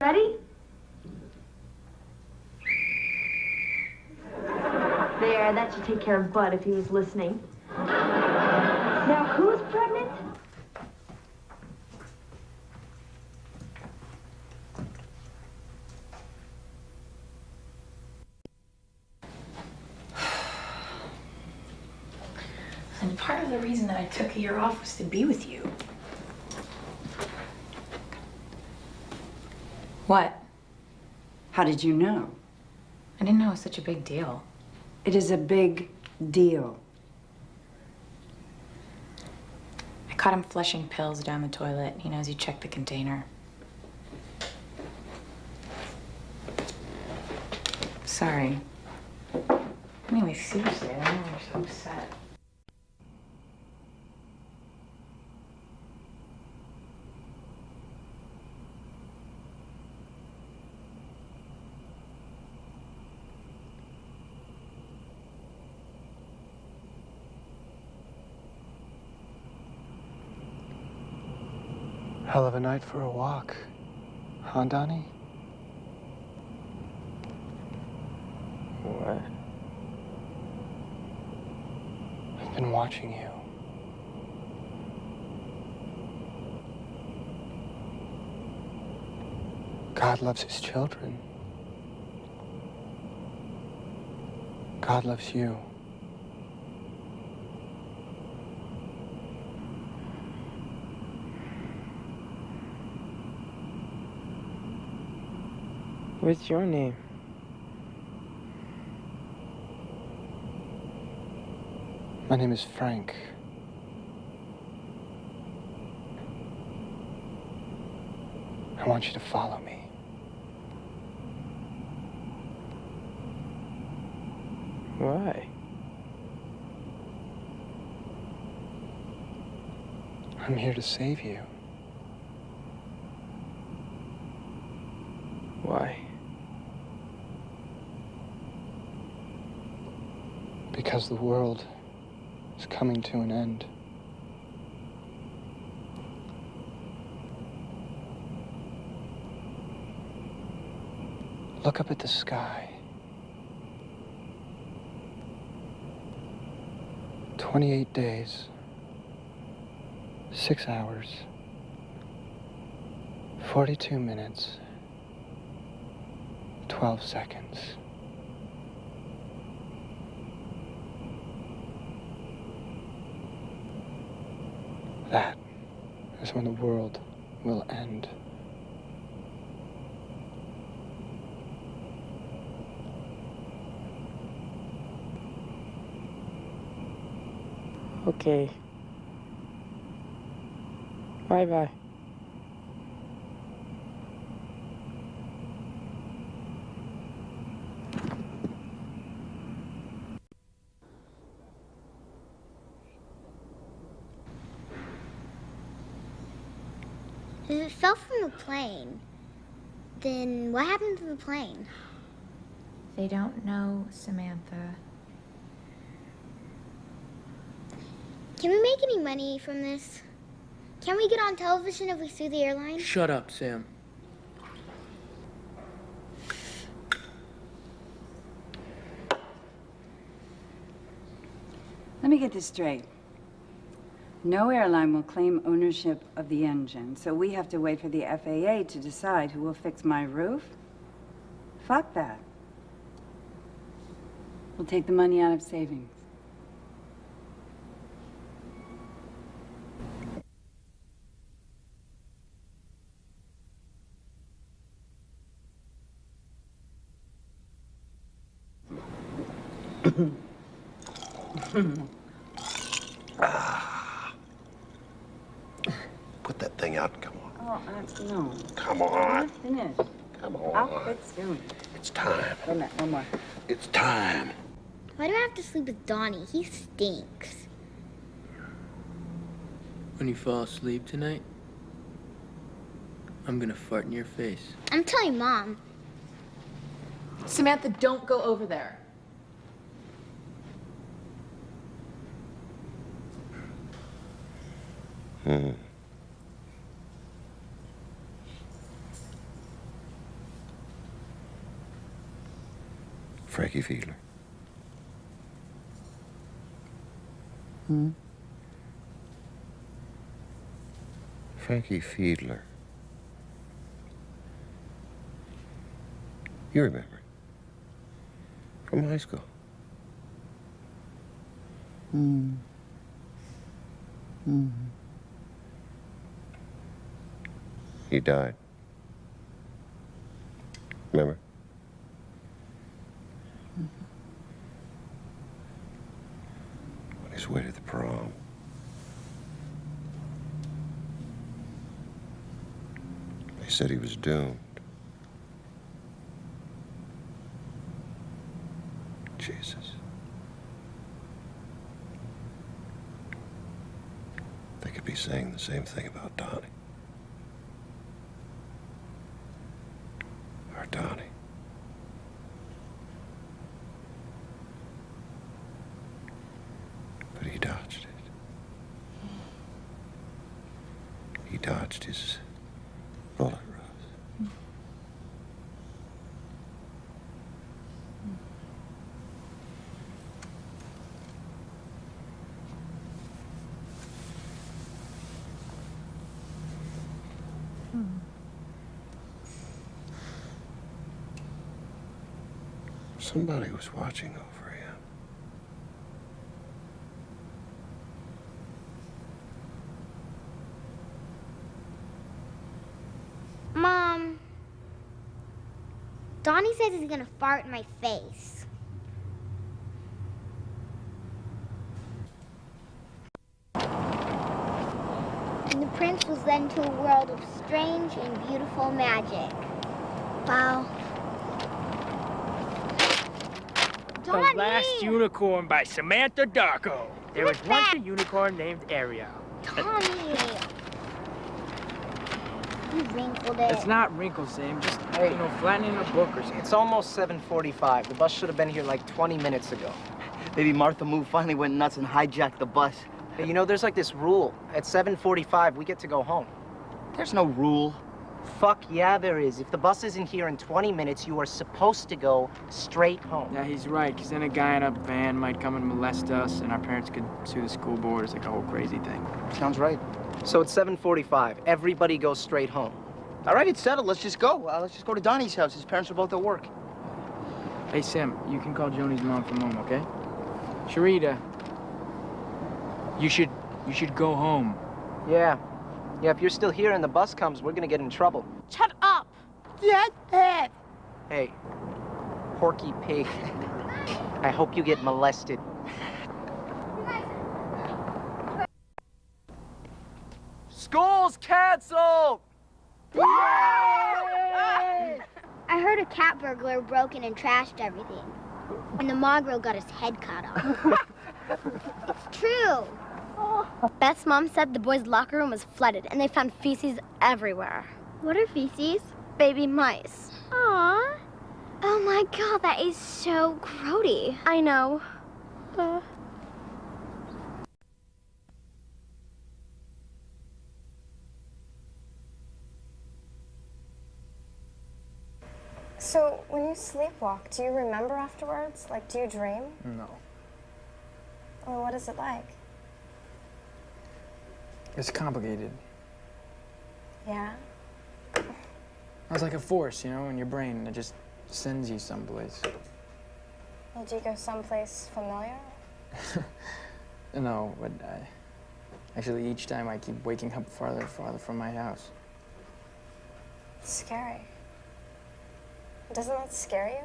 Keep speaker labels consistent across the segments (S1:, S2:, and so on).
S1: Ready? There, that should take care of Bud if he was listening. Now, who's pregnant?
S2: And part of the reason that I took a year off was to be with you. What?
S3: How did you know?
S2: I didn't know it was such a big deal.
S3: It is a big deal.
S2: I caught him flushing pills down the toilet. He knows you check the container. Sorry. Anyway, seriously, I don't know why you're so upset.
S4: Hell of a night for a walk, huh, Donnie?
S5: What?
S4: I've been watching you. God loves his children. God loves you.
S5: What's your name?
S4: My name is Frank. I want you to follow me.
S5: Why?
S4: I'm here to save you.
S5: Why?
S4: Because the world is coming to an end. Look up at the sky. 28 days, 6 hours, 42 minutes, 12 seconds. That is when the world will end.
S5: Okay. Bye-bye.
S6: If it fell from the plane, then what happened to the plane?
S2: They don't know, Samantha.
S6: Can we make any money from this? Can we get on television if we sue the airline?
S5: Shut up, Sam.
S3: Let me get this straight. No airline will claim ownership of the engine, so we have to wait for the FAA to decide who will fix my roof? Fuck that. We'll take the money out of savings.
S7: Put that thing out and come on.
S3: Oh, no.
S7: Come
S3: I'm
S7: on.
S3: not finished.
S7: Come on.
S3: I'll quit soon.
S7: It's time.
S3: Wait a minute, one more.
S7: It's time.
S6: Why do I have to sleep with Donnie? He stinks.
S5: When you fall asleep tonight, I'm gonna fart in your face.
S6: I'm telling Mom.
S2: Samantha, don't go over there.
S7: Frankie Fiedler.
S2: Hmm?
S7: Frankie Fiedler. You remember? From high school.
S2: Hmm. Hmm.
S7: He died. Remember? On his way to the prom. They said he was doomed. Jesus. They could be saying the same thing about Donnie. Our Donnie. But he dodged it. He dodged his bullet, Rose. Somebody was watching over him.
S6: Mom, Donnie says he's gonna fart in my face. And the prince was led into a world of strange and beautiful magic. Wow. Donnie!
S8: The Last Unicorn by Samantha Darko. There was
S6: What's
S8: once
S6: that?
S8: a unicorn named Ariel.
S6: Donnie! You wrinkled it.
S9: It's not wrinkles, Sam. Just, flattening a book or something.
S10: It's almost 7:45. The bus should have been here like 20 minutes ago.
S11: Maybe Martha Moo finally went nuts and hijacked the bus.
S10: Hey, there's like this rule. At 7:45, we get to go home.
S11: There's no rule.
S10: Fuck yeah, there is. If the bus isn't here in 20 minutes, you are supposed to go straight home.
S9: Yeah, he's right, because then a guy in a van might come and molest us, and our parents could sue the school board. It's like a whole crazy thing.
S11: Sounds right.
S10: So it's 7:45. Everybody goes straight home.
S11: All right, it's settled. Let's just go. Let's just go to Donnie's house. His parents are both at work.
S9: Hey, Sam, you can call Joni's mom from home, okay? Sharita, you should go home.
S10: Yeah. Yeah, if you're still here and the bus comes, we're gonna get in trouble.
S6: Shut up!
S10: Hey, Porky Pig, I hope you get molested.
S9: School's canceled!
S6: I heard a cat burglar broke in and trashed everything. And the mongrel got his head cut off. It's true.
S12: Beth's mom said the boys' locker room was flooded and they found feces everywhere.
S6: What are feces?
S12: Baby mice.
S6: Aww. Oh my god, that is so grody.
S12: I know.
S13: So, when you sleepwalk, do you remember afterwards? Like, do you dream?
S4: No.
S13: Well, what is it like?
S9: It's complicated.
S13: Yeah?
S9: It's like a force, in your brain that just sends you someplace.
S13: Well, do you go someplace familiar?
S9: No, but actually each time I keep waking up farther and farther from my house.
S13: It's scary. Doesn't that scare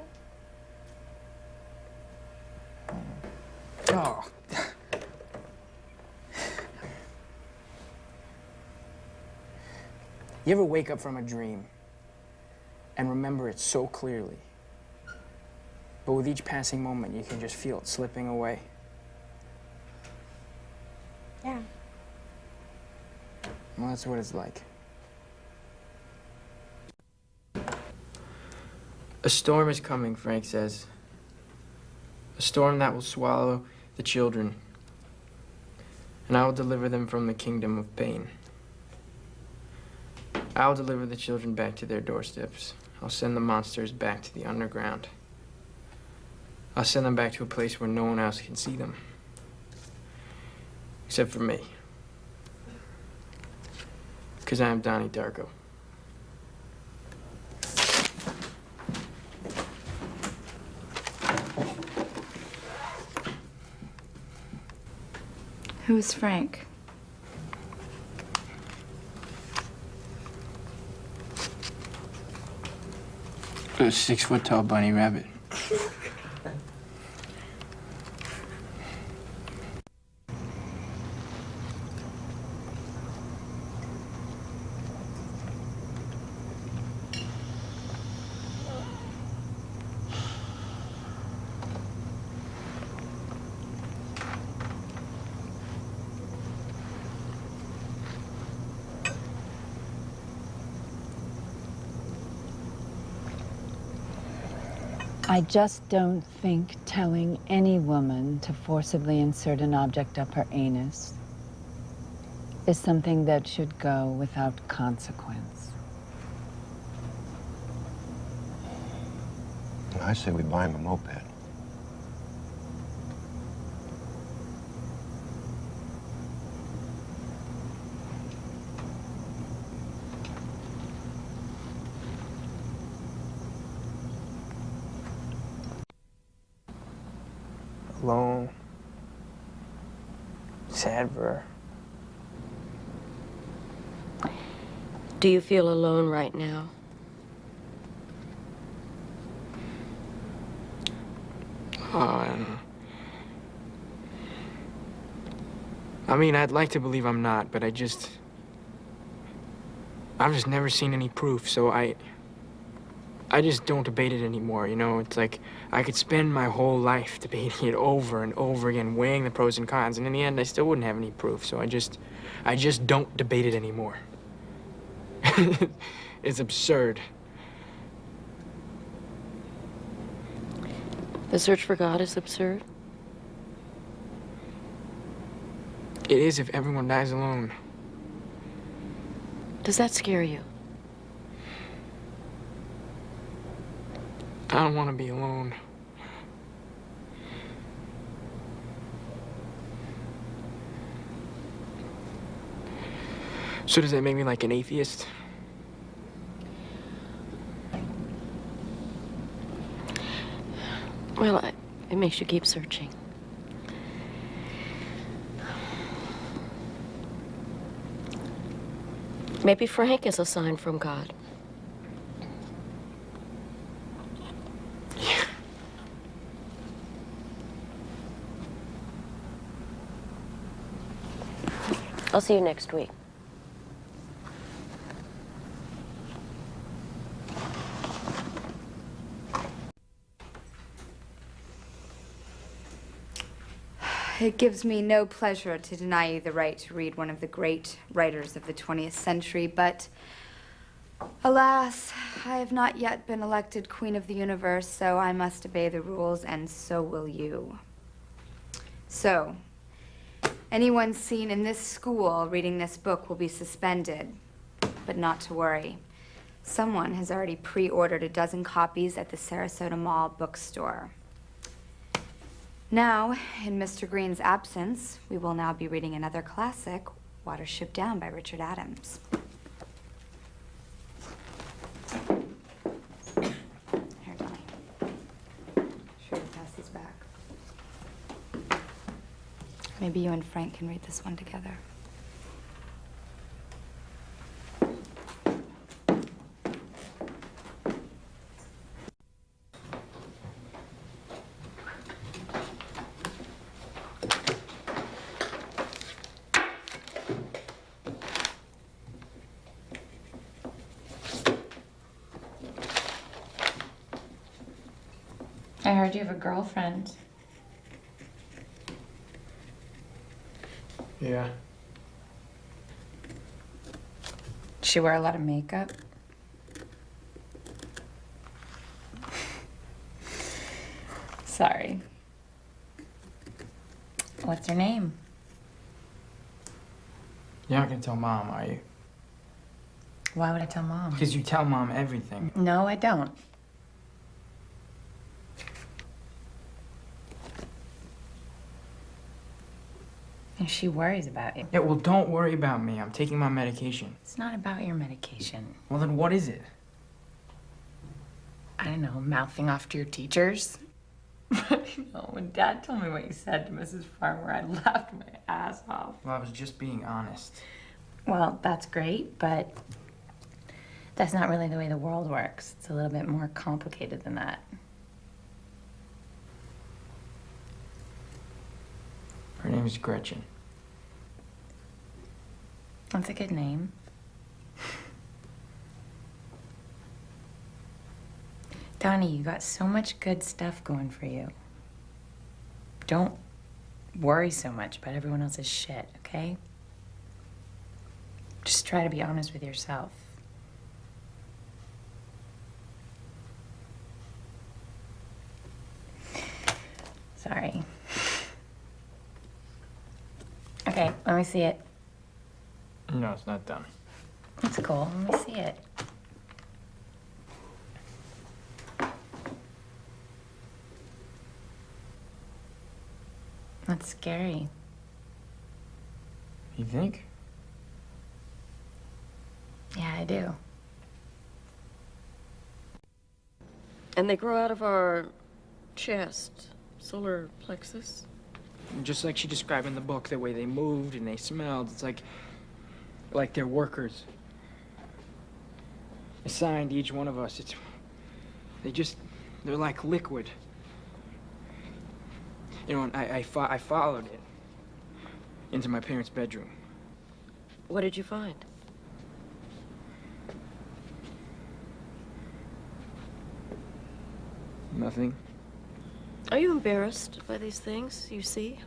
S13: you?
S9: Oh. You ever wake up from a dream and remember it so clearly, but with each passing moment you can just feel it slipping away?
S13: Yeah.
S9: Well, that's what it's like. A storm is coming, Frank says. A storm that will swallow the children, and I will deliver them from the kingdom of pain. I will deliver the children back to their doorsteps. I'll send the monsters back to the underground. I'll send them back to a place where no one else can see them. Except for me. Because I am Donnie Darko.
S2: Who is Frank?
S5: A 6-foot-tall bunny rabbit.
S3: I just don't think telling any woman to forcibly insert an object up her anus is something that should go without consequence.
S7: I say we buy him a moped.
S9: Alone. Sad for her.
S14: Do you feel alone right now?
S9: I mean, I'd like to believe I'm not, but I've just never seen any proof, so I just don't debate it anymore, you know? It's like I could spend my whole life debating it over and over again, weighing the pros and cons, and in the end, I still wouldn't have any proof, so I just don't debate it anymore. It's absurd.
S14: The search for God is absurd?
S9: It is if everyone dies alone.
S14: Does that scare you?
S9: I don't want to be alone. So does that make me like an atheist?
S14: Well, it makes you keep searching. Maybe Frank is a sign from God.
S9: Yeah.
S14: I'll see you next week.
S2: It gives me no pleasure to deny you the right to read one of the great writers of the 20th century, but alas, I have not yet been elected Queen of the Universe, so I must obey the rules, and so will you. So, anyone seen in this school reading this book will be suspended, but not to worry. Someone has already pre-ordered a dozen copies at the Sarasota Mall bookstore. Now, in Mr. Green's absence, we will now be reading another classic, Watership Down by Richard Adams. Here, Donnie. Sure to pass these back. Maybe you and Frank can read this one together.
S15: I heard you have a girlfriend.
S9: Yeah.
S2: Does she wear a lot of makeup?
S15: Sorry. What's her name?
S9: You're not gonna tell Mom, are you?
S15: Why would I tell Mom?
S9: Because you tell Mom everything.
S15: No, I don't. And she worries about you.
S9: Yeah, well, don't worry about me. I'm taking my medication.
S15: It's not about your medication.
S9: Well, then what is it?
S15: I don't know, mouthing off to your teachers? No, when Dad told me what you said to Mrs. Farmer, I laughed my ass off.
S9: Well, I was just being honest.
S15: Well, that's great, but that's not really the way the world works. It's a little bit more complicated than that.
S9: Her name is Gretchen.
S15: That's a good name. Donnie, you got so much good stuff going for you. Don't worry so much about everyone else's shit, okay? Just try to be honest with yourself. Sorry. Okay, let me see it.
S9: No, it's not done.
S15: It's cool. Let me see it. That's scary.
S9: You think?
S15: Yeah, I do.
S14: And they grow out of our chest, solar plexus.
S9: Just like she described in the book, the way they moved and they smelled, it's like they're workers. Assigned each one of us. They're like liquid. You know, and I followed it into my parents' bedroom.
S14: What did you find?
S9: Nothing.
S14: Are you embarrassed by these things you see?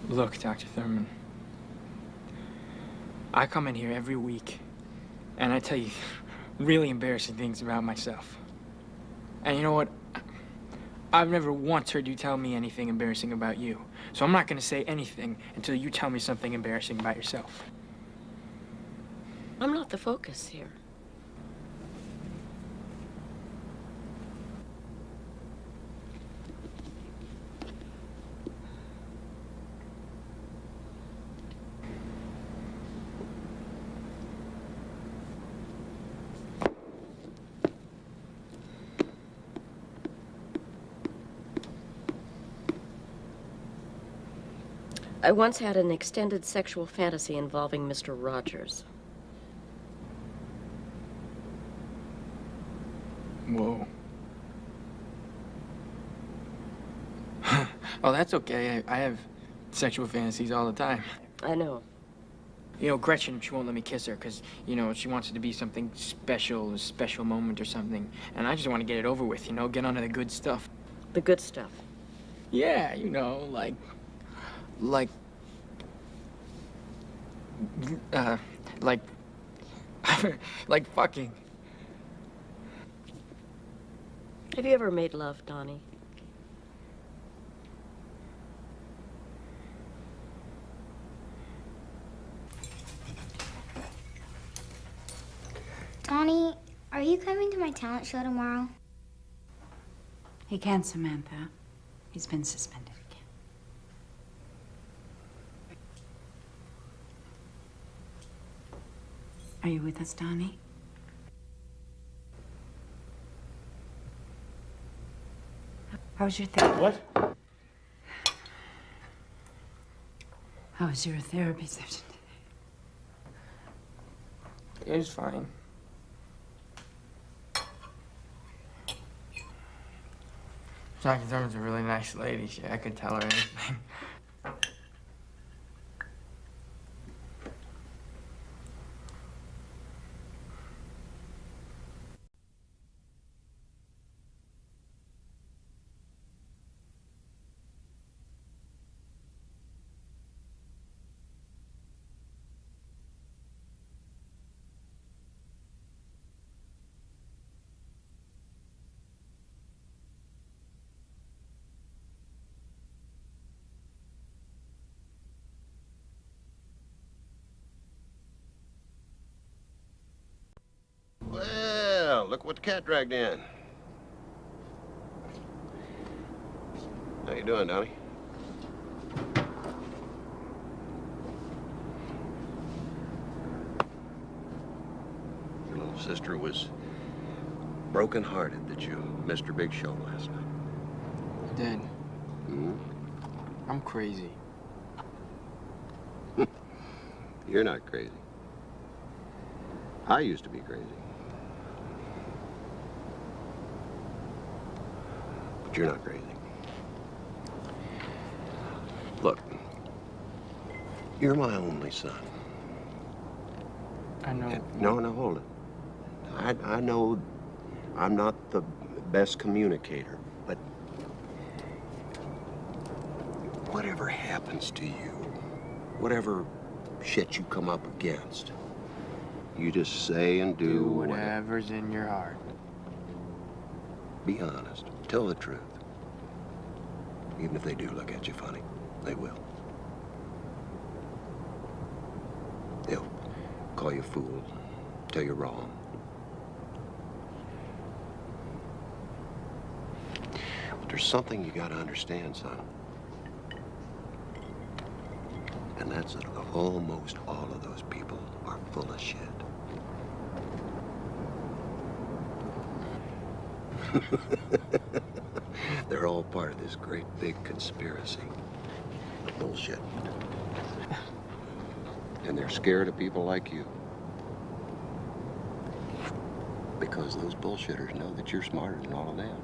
S9: Look, Dr. Thurman. I come in here every week, and I tell you really embarrassing things about myself. And you know what? I've never once heard you tell me anything embarrassing about you. So I'm not going to say anything until you tell me something embarrassing about yourself.
S14: I'm not the focus here. I once had an extended sexual fantasy involving Mr. Rogers.
S9: Whoa. Oh, that's okay. I have sexual fantasies all the time.
S14: I know.
S9: You know, Gretchen, she won't let me kiss her because, you know, she wants it to be something special, a special moment or something. And I just want to get it over with, you know, get onto the good stuff.
S14: The good stuff.
S9: Yeah, you know, like like fucking.
S14: Have you ever made love, Donnie?
S6: Donnie, are you coming to my talent show tomorrow?
S3: He can't, Samantha. He's been suspended again. Are you with us, Donnie? How was your therapy?
S7: What?
S3: How was your therapy session today?
S9: It was fine. Dr. Thurman's a really nice lady. I could tell her anything.
S7: Well, look what the cat dragged in.
S16: How you doing, Donnie? Your little sister was broken-hearted that you missed her big show last night.
S9: Dad. I'm crazy.
S16: You're not crazy. I used to be crazy. But you're not crazy. Look, you're my only son.
S9: I know.
S16: No, hold it. I know I'm not the best communicator, but whatever happens to you, whatever shit you come up against, you just say and do
S9: whatever's in your heart.
S16: Be honest. Tell the truth. Even if they do look at you funny, they will. They'll call you a fool, tell you wrong. But there's something you gotta understand, son. And that's that almost all of those people are full of shit. They're all part of this great big conspiracy. Bullshit. And they're scared of people like you. Because those bullshitters know that you're smarter than all of them.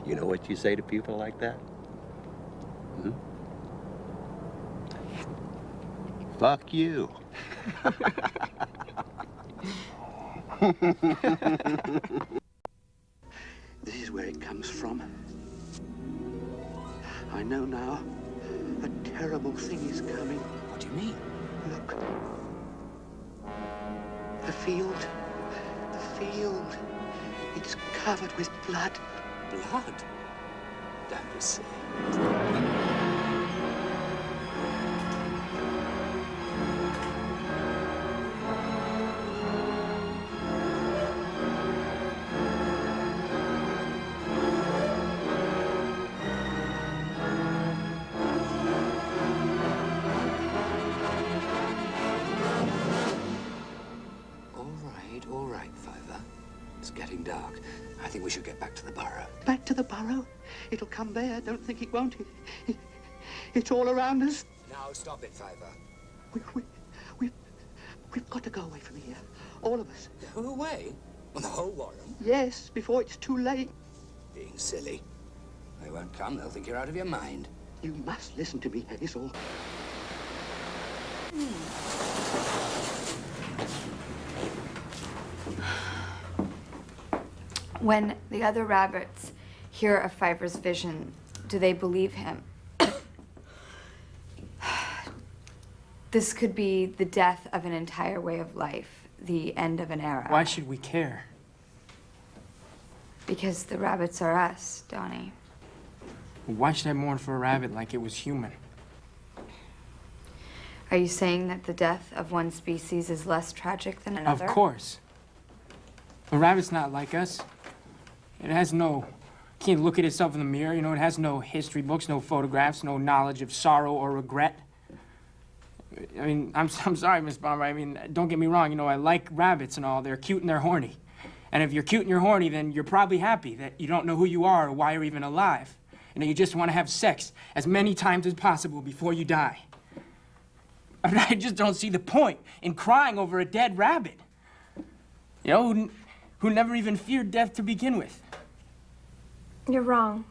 S16: You know what you say to people like that? Fuck you.
S17: This is where it comes from. I know now. A terrible thing is coming.
S18: What do you mean?
S17: Look. The field. The field. It's covered with blood.
S18: Blood? Don't be silly. All right, Fiver. It's getting dark. I think we should get back to the burrow.
S17: Back to the burrow? It'll come there. Don't think it won't. It's all around us.
S18: Now, stop it, Fiver.
S17: We've got to go away from here. All of us.
S18: Go away? On the whole warren?
S17: Yes, before it's too late.
S18: Being silly. They won't come. They'll think you're out of your mind.
S17: You must listen to me, Hazel.
S2: When the other rabbits hear of Fiver's vision, do they believe him? This could be the death of an entire way of life, the end of an era.
S9: Why should we care?
S2: Because the rabbits are us, Donnie.
S9: Why should I mourn for a rabbit like it was human?
S2: Are you saying that the death of one species is less tragic than another?
S9: Of course. A rabbit's not like us. It has no, can't look at itself in the mirror, you know, it has no history books, no photographs, no knowledge of sorrow or regret. I mean, I'm sorry, Miss Bomber, I mean, don't get me wrong, you know, I like rabbits and all, they're cute and they're horny. And if you're cute and you're horny, then you're probably happy that you don't know who you are or why you're even alive. You know, you just want to have sex as many times as possible before you die. But I just don't see the point in crying over a dead rabbit. You know, who never even feared death to begin with.
S13: You're wrong.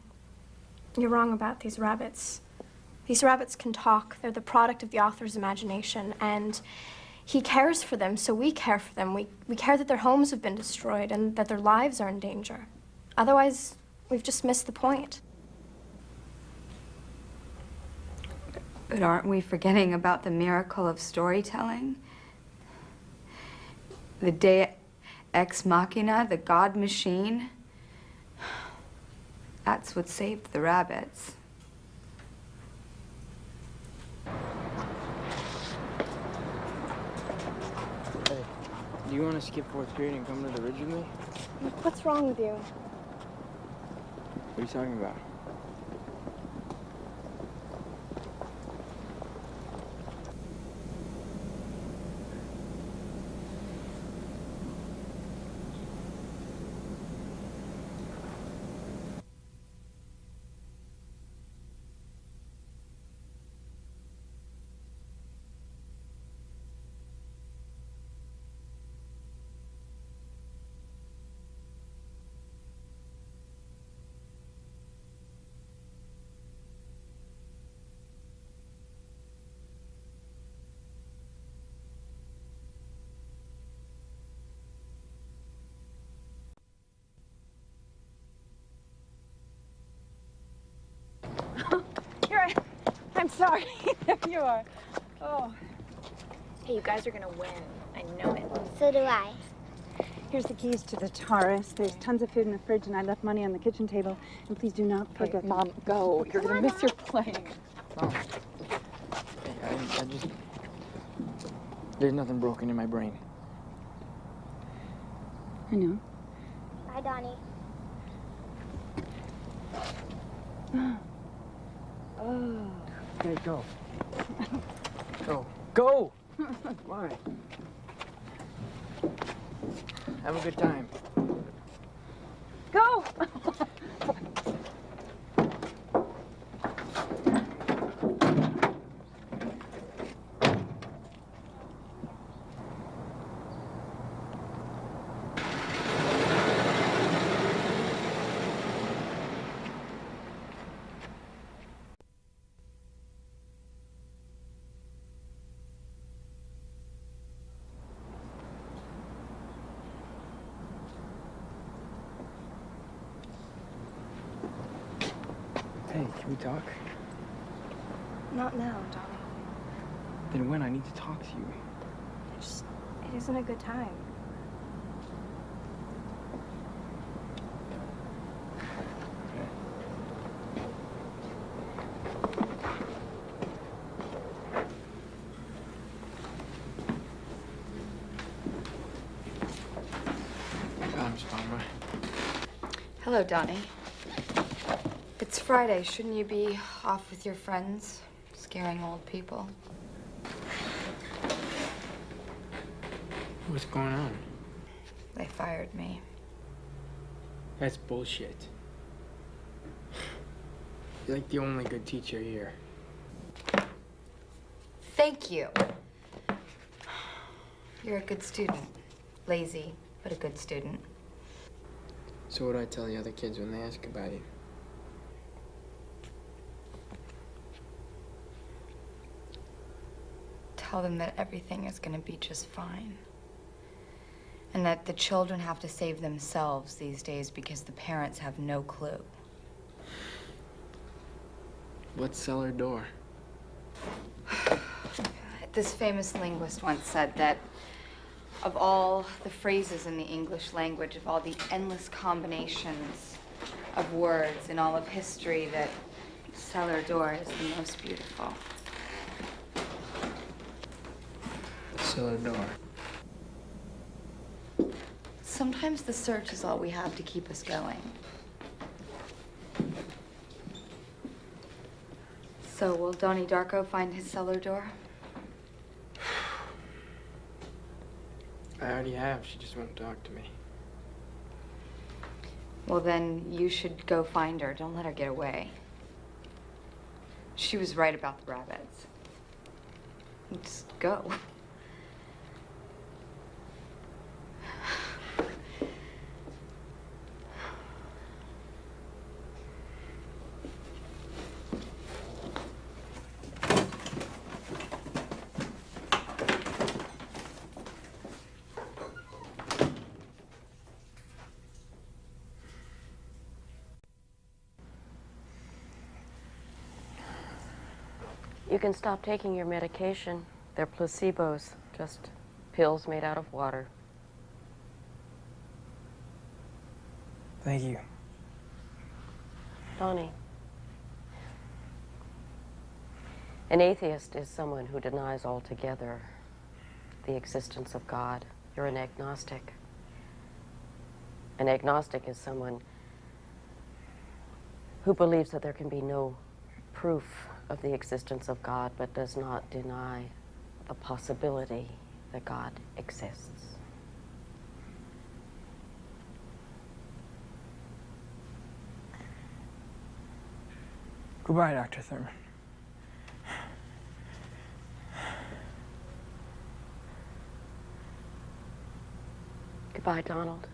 S13: You're wrong about these rabbits. These rabbits can talk. They're the product of the author's imagination, and he cares for them, so we care for them. We care that their homes have been destroyed and that their lives are in danger. Otherwise, we've just missed the point.
S2: But aren't we forgetting about the miracle of storytelling? The Deus Ex Machina, the God machine. That's what saved the rabbits.
S9: Hey, do you want to skip fourth period and come to the ridge with me?
S13: What's wrong with you?
S9: are you talking about?
S3: I'm sorry. There you are. Oh.
S13: Hey, you guys are gonna win. I know it.
S6: So do I.
S3: Here's the keys to the Taurus. There's tons of food in the fridge, and I left money on the kitchen table. And please do not forget.
S9: Hey, Mom, go. You're gonna miss your plane. Mom. Hey, I just... There's nothing broken in my brain.
S3: I know.
S6: Bye, Donnie.
S3: Oh.
S9: Okay, go. Go. Go! Why? Have a good time.
S3: Go!
S9: Hey, can we talk?
S13: Not now, Donnie.
S9: Then when? I need to talk to you.
S13: It isn't a good time.
S2: Hello, Donnie. It's Friday. Shouldn't you be off with your friends, scaring old people?
S9: What's going on?
S2: They fired me.
S9: That's bullshit. You're like the only good teacher here.
S2: Thank you. You're a good student. Lazy, but a good student.
S9: So what do I tell the other kids when they ask about you?
S2: Tell them that everything is going to be just fine. And that the children have to save themselves these days because the parents have no clue.
S9: What's cellar door?
S2: This famous linguist once said that of all the phrases in the English language, of all the endless combinations of words in all of history, that cellar door is the most beautiful.
S9: Cellar door.
S2: Sometimes the search is all we have to keep us going. So will Donnie Darko find his cellar door?
S9: I already have. She just won't talk to me.
S2: Well, then you should go find her. Don't let her get away. She was right about the rabbits. Just go.
S14: You can stop taking your medication. They're placebos, just pills made out of water.
S9: Thank you.
S14: Donnie, an atheist is someone who denies altogether the existence of God. You're an agnostic. An agnostic is someone who believes that there can be no proof of the existence of God, but does not deny the possibility that God exists.
S9: Goodbye, Dr. Thurman.
S14: Goodbye, Donald.